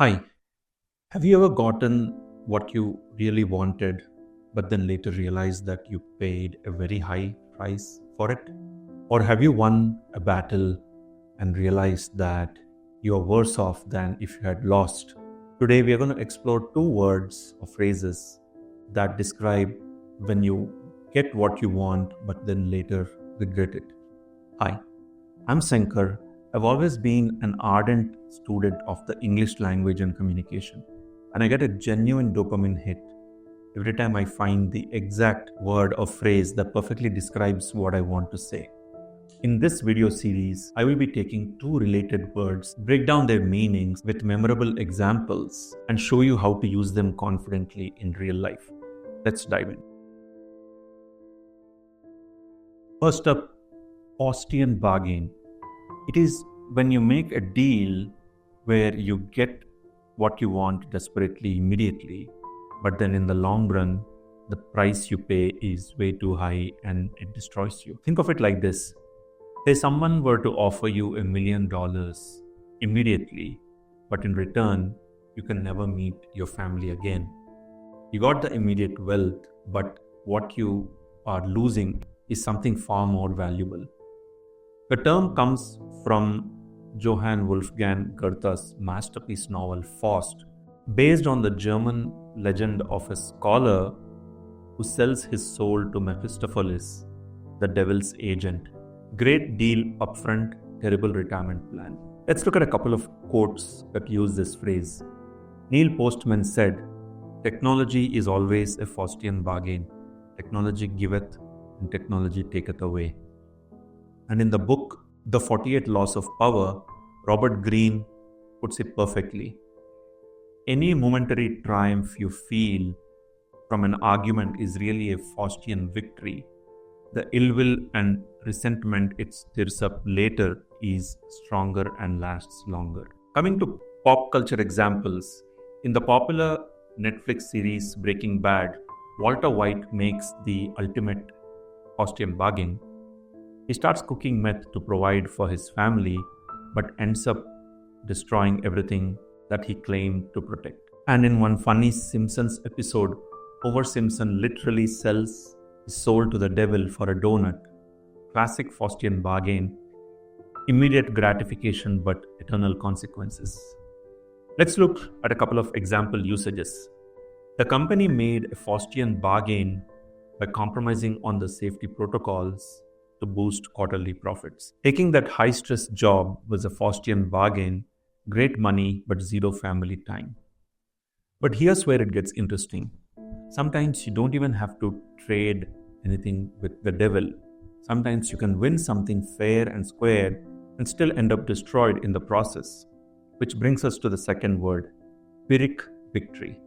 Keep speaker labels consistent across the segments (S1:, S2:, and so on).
S1: Hi, have you ever gotten what you really wanted, but then later realized that you paid a very high price for it? Or have you won a battle and realized that you are worse off than if you had lost? Today, we are going to explore two words or phrases that describe when you get what you want, but then later regret it. Hi, I'm Sankar. I've always been an ardent student of the English language and communication, and I get a genuine dopamine hit every time I find the exact word or phrase that perfectly describes what I want to say. In this video series, I will be taking two related words, break down their meanings with memorable examples, and show you how to use them confidently in real life. Let's dive in. First up, Faustian Bargain. It is when you make a deal where you get what you want desperately immediately, but then in the long run, the price you pay is way too high and it destroys you. Think of it like this. Say someone were to offer you $1 million immediately, but in return, you can never meet your family again. You got the immediate wealth, but what you are losing is something far more valuable. The term comes from Johann Wolfgang Goethe's masterpiece novel Faust, based on the German legend of a scholar who sells his soul to Mephistopheles, the devil's agent. Great deal upfront, terrible retirement plan. Let's look at a couple of quotes that use this phrase. Neil Postman said, "Technology is always a Faustian bargain. Technology giveth and technology taketh away." And in the book, The 48 Laws of Power, Robert Greene puts it perfectly. Any momentary triumph you feel from an argument is really a Faustian victory. The ill will and resentment it stirs up later is stronger and lasts longer. Coming to pop culture examples, in the popular Netflix series Breaking Bad, Walter White makes the ultimate Faustian bargain. He starts cooking meth to provide for his family, but ends up destroying everything that he claimed to protect. And in one funny Simpsons episode, Homer Simpson literally sells his soul to the devil for a donut. Classic Faustian bargain, immediate gratification but eternal consequences. Let's look at a couple of example usages. The company made a Faustian bargain by compromising on the safety protocols to boost quarterly profits. Taking that high-stress job was a Faustian bargain, great money but zero family time. But here's where it gets interesting. Sometimes you don't even have to trade anything with the devil. Sometimes you can win something fair and square and still end up destroyed in the process. Which brings us to the second word, Pyrrhic Victory.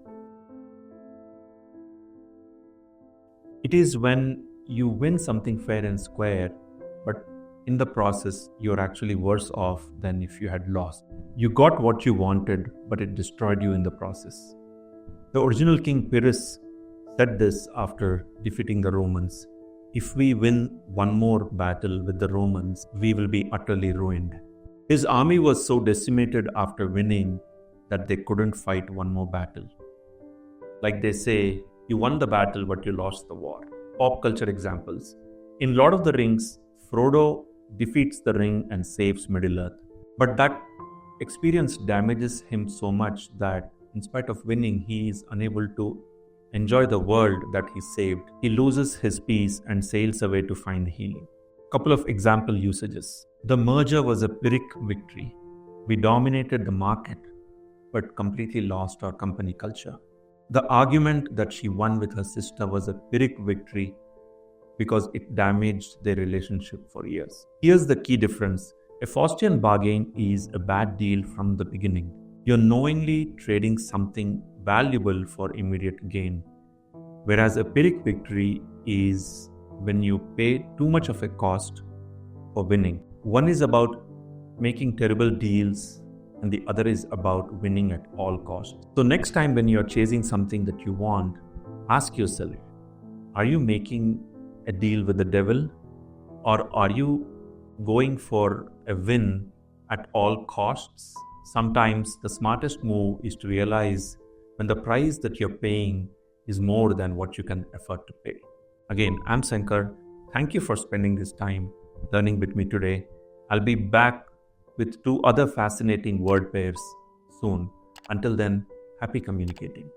S1: It is when you win something fair and square, but in the process, you're actually worse off than if you had lost. You got what you wanted, but it destroyed you in the process. The original King Pyrrhus said this after defeating the Romans. If we win one more battle with the Romans, we will be utterly ruined. His army was so decimated after winning that they couldn't fight one more battle. Like they say, you won the battle, but you lost the war. Pop culture examples. In Lord of the Rings, Frodo defeats the ring and saves Middle-earth. But that experience damages him so much that in spite of winning, he is unable to enjoy the world that he saved. He loses his peace and sails away to find healing. Couple of example usages. The merger was a Pyrrhic victory. We dominated the market, but completely lost our company culture. The argument that she won with her sister was a Pyrrhic victory because it damaged their relationship for years. Here's the key difference. A Faustian bargain is a bad deal from the beginning. You're knowingly trading something valuable for immediate gain. Whereas a Pyrrhic victory is when you pay too much of a cost for winning. One is about making terrible deals, and the other is about winning at all costs. So next time when you're chasing something that you want, ask yourself, are you making a deal with the devil, or are you going for a win at all costs? Sometimes the smartest move is to realize when the price that you're paying is more than what you can afford to pay. Again, I'm Sankar. Thank you for spending this time learning with me today. I'll be back with 2 other fascinating word pairs soon. Until then, happy communicating.